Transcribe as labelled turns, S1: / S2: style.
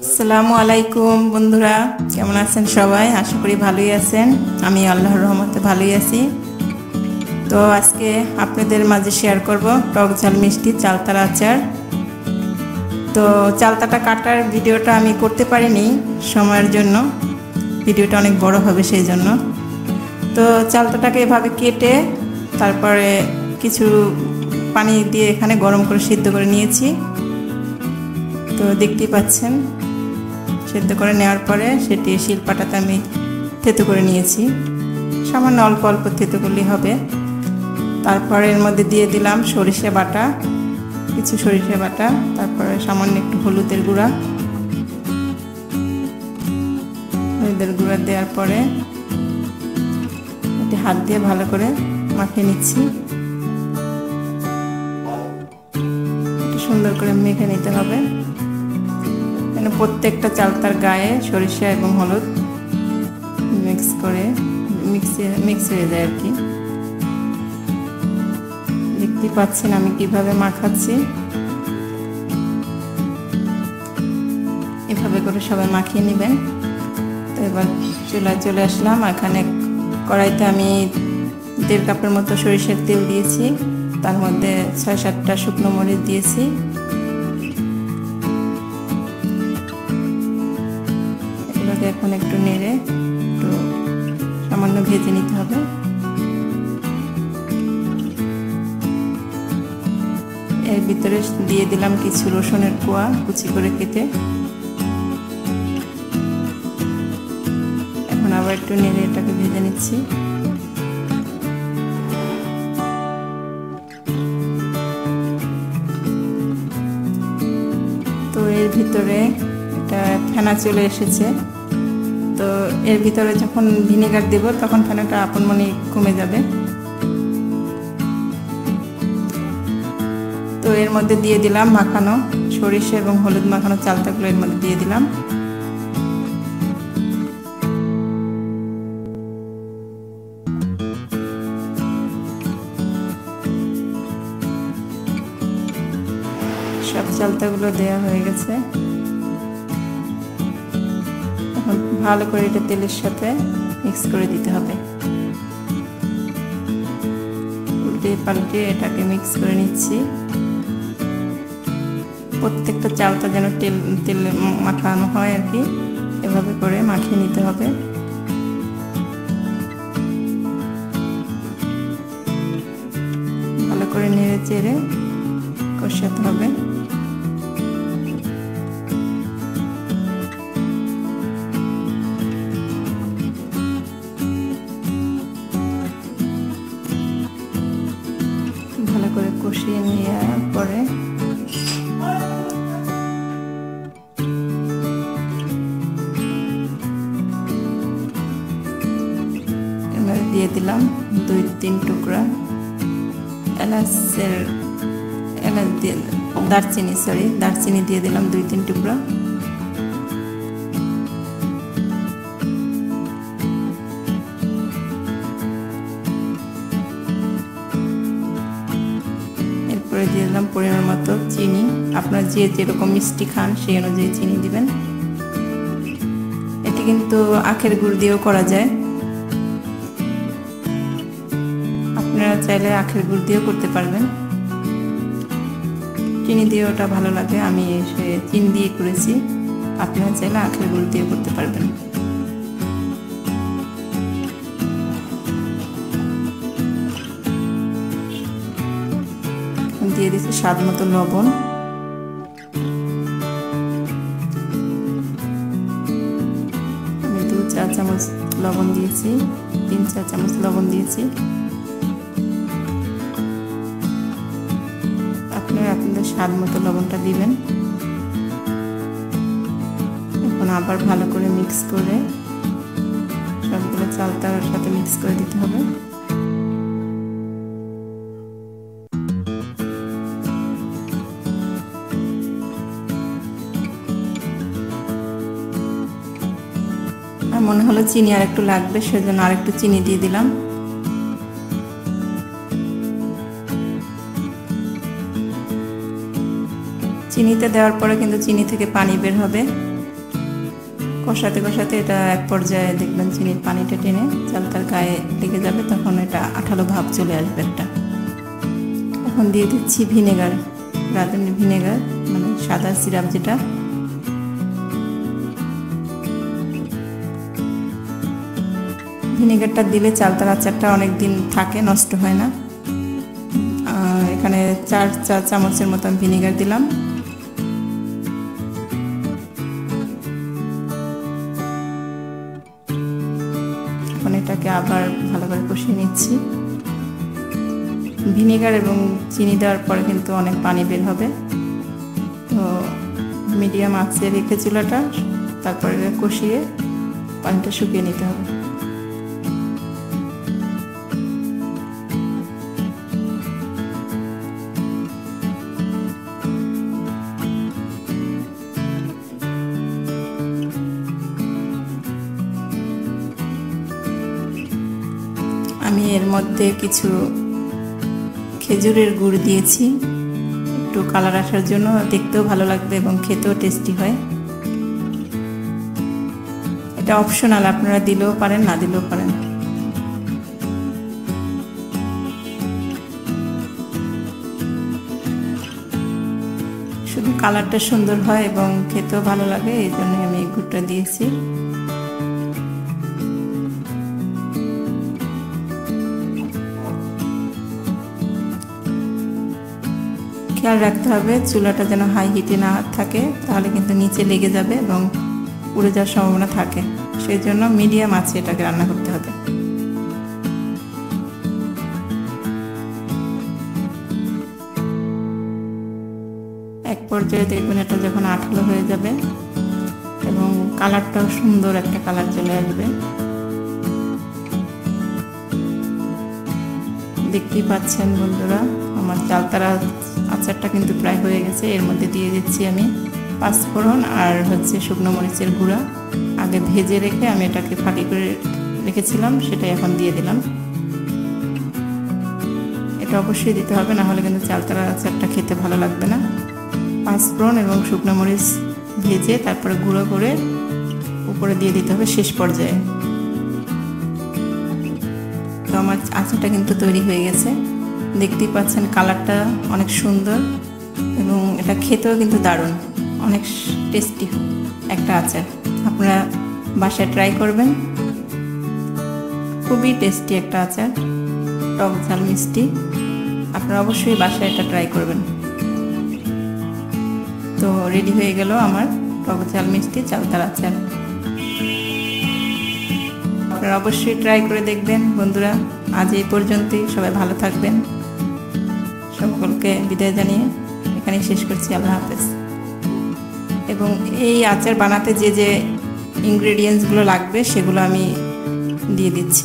S1: আসসালামু আলাইকুম বন্ধুরা, কেমন আছেন সবাই? আশা করি ভালোই আছেন। আমি আল্লাহর রহমতে ভালোই আছি। তো আজকে আপনাদের মাঝে শেয়ার করব টক ঝাল মিষ্টি চালতার আচার। তো চালতাটা কাটার ভিডিওটা আমি করতে পারিনি সময়ের জন্য, ভিডিওটা অনেক বড় হবে সেই জন্য। তো চালতাটাকে এভাবে কেটে তারপরে কিছু পানি দিয়ে এখানে গরম করে সিদ্ধ করে নিয়েছি। তো দেখতেই পাচ্ছেন, সেদ্ধ করে নেওয়ার পরে সেটি শিলপাটাতে আমি থেতো করে নিয়েছি। সামান্য অল্প অল্প থেতো করলেই হবে। তারপরে এর মধ্যে দিয়ে দিলাম সরিষা বাটা, কিছু সরিষা বাটা, তারপরে সামান্য একটু হলুদের গুঁড়া দেওয়ার পরে এটি হাত দিয়ে ভালো করে মাখিয়ে নিচ্ছি। সুন্দর করে মেখে নিতে হবে। প্রত্যেকটা চালতার গায়ে সরিষা এবং হলুদ মিক্স হয়ে যায় আর কি। দেখতে পাচ্ছেন আমি কিভাবে মাখাচ্ছি। এভাবে করে সবাই মাখিয়ে নেবেন। তো এবার চুলায় চলে আসলাম। এখানে কড়াইতে আমি 1.5 কাপের মতো সরিষার তেল দিয়েছি। তার মধ্যে 6-7টা শুকনো মরিচ দিয়েছি। এখন একটু নেড়ে একটু সামান্য ভেজে নিতে হবে। এর ভিতরে দিয়ে দিলাম কিছু রসুনের কোয়া কুচি করে কেটে। এখন আবার একটু নেড়ে এটাকে ভেজে নিচ্ছি। তো এর ভিতরে এটা ফেনা চলে এসেছে। তো এর ভিতরে যখন ভিনেগার দেব তখন ফেনাটা আপন মনে কমে যাবে। তো এর মধ্যে দিয়ে দিলাম মাখানো সরিষা এবং হলুদ মাখানো চালতাগুলো এর মধ্যে দিয়ে দিলাম। সব চালতাগুলো দেওয়া হয়ে গেছে। ভালো করে এটা তেলের সাথে মিক্স করে দিতে হবে। উল্টে পাল্টে এটাকে মিক্স করে নিচ্ছি। প্রত্যেকটা চালটা যেন তেলে মাখানো হয় আর কি, এভাবে করে মাখিয়ে নিতে হবে। ভালো করে নেড়ে চেড়ে কষাতে হবে। ভালো করে কষিয়ে নেওয়ার পরে এবারে দিয়ে দিলাম 2-3 টুকরা দারচিনি দিয়ে দিলাম 2-3 টুকরা। দিয়ে দিলাম পরিমাণ মতো চিনি। আপনারা যে যেরকম মিষ্টি খান সেই অনুযায়ী চিনি দিবেন। এটি কিন্তু আখের গুড় দিয়েও করা যায়, আপনারা চাইলে আখের গুড় দিয়েও করতে পারবেন। চিনি দিয়ে ওটা ভালো লাগে, আমি চিনি দিয়ে করেছি। আপনারা চাইলে আখের গুড় দিয়ে করতে পারবেন। দিয়ে দিচ্ছি স্বাদ মতো লবণ। আমি 2 চা চামচ লবণ দিয়েছি, 3 চা চামচ লবণ দিয়েছি। আপনারা আপনাদের স্বাদ মতো লবণটা দিবেন। এখন আবার ভালো করে মিক্স করে সবগুলো চালতার সাথে মিক্স করে দিতে হবে। মনে হলো চিনি আর একটু লাগবে, সেজন্য আর একটু চিনি দিয়ে দিলাম। চিনিতে দেওয়ার পরে কিন্তু চিনি থেকে পানি বের হবে, কষাতে কষাতে এটা এক পর্যায়ে দেখবেন চিনির পানিটা টেনে চালতার গায়ে লেগে যাবে, তখন এটা আঠালো ভাব চলে আসবে একটা। এখন দিয়ে দিচ্ছি ভিনেগার, রাঁধুনি ভিনেগার মানে সাদা সিরাপ যেটা। ভিনেগারটা দিলে চালতার আচারটা অনেক দিন থাকে, নষ্ট হয় না। এখানে 4 চা চামচের মতন ভিনেগার দিলাম। এখন এটাকে আবার ভালো করে কষিয়ে নিচ্ছি। ভিনেগার এবং চিনি দেওয়ার পরে কিন্তু অনেক পানি বের হবে, তো মিডিয়াম আঁচে রেখে চুলাটা, তারপরে কষিয়ে পানিটা শুকিয়ে নিতে হবে। আমি এর মধ্যে কিছু খেজুরের গুড় দিয়েছি, একটু কালার আসার জন্য, দেখতেও ভালো লাগবে এবং খেতেও টেস্টি হয়। এটা অপশনাল, আপনারা দিলেও পারেন, না দিলেও পারেন। শুধু কালারটা সুন্দর হয় এবং খেতেও ভালো লাগে, এই জন্য আমি এই গুড়টা দিয়েছি। খেয়াল রাখতে হবে চুলাটা যেন হাই হিটে না থাকে, তাহলে কিন্তু নিচে লেগে যাবে এবং পুড়ে যাওয়ার সম্ভাবনা থাকে। সেই জন্য মিডিয়াম আঁচে এটাকে রান্না করতে হবে। এক পর্যায়ে দেখবেন এটা যখন আঠালো হয়ে যাবে এবং কালারটাও সুন্দর একটা কালার চলে আসবে। দেখতেই পাচ্ছেন বন্ধুরা, আমার চালতার আচারটা কিন্তু প্রায় হয়ে গেছে। এর মধ্যে দিয়ে দিচ্ছি আমি 5 ফোড়ন আর শুকনো মরিচের গুঁড়া। আগে ভেজে রেখে আমি এটাকে ফাঁকি করে রেখেছিলাম, সেটাই এখন দিয়ে দিলাম। এটা অবশ্যই দিতে হবে, না হলে কিন্তু চালতার আচারটা খেতে ভালো লাগবে না। 5 ফোড়ন এবং শুকনো মরিচ ভেজে তারপরে গুঁড়ো করে উপরে দিয়ে দিতে হবে শেষ পর্যায়ে। তো আমার আচারটা কিন্তু তৈরি হয়ে গেছে, দেখতেই পাচ্ছেন কালারটা অনেক সুন্দর এবং এটা খেতেও কিন্তু দারুণ, অনেক টেস্টি একটা আচার। আপনারা বাসায় ট্রাই করবেন, খুবই টেস্টি একটা আচার, টক ঝাল মিষ্টি। আপনারা অবশ্যই বাসায় এটা ট্রাই করবেন। তো রেডি হয়ে গেল আমার টক ঝাল মিষ্টি চালতার আচার। আপনারা অবশ্যই ট্রাই করে দেখবেন বন্ধুরা। আজ এই পর্যন্তই, সবাই ভালো থাকবেন। সকলকে বিদায় জানিয়ে এখানেই শেষ করছি। আল্লাহ হাফেজ। এবং এই আচার বানাতে যে যে ইনগ্রেডিয়েন্টসগুলো লাগবে সেগুলো আমি দিয়ে দিচ্ছি।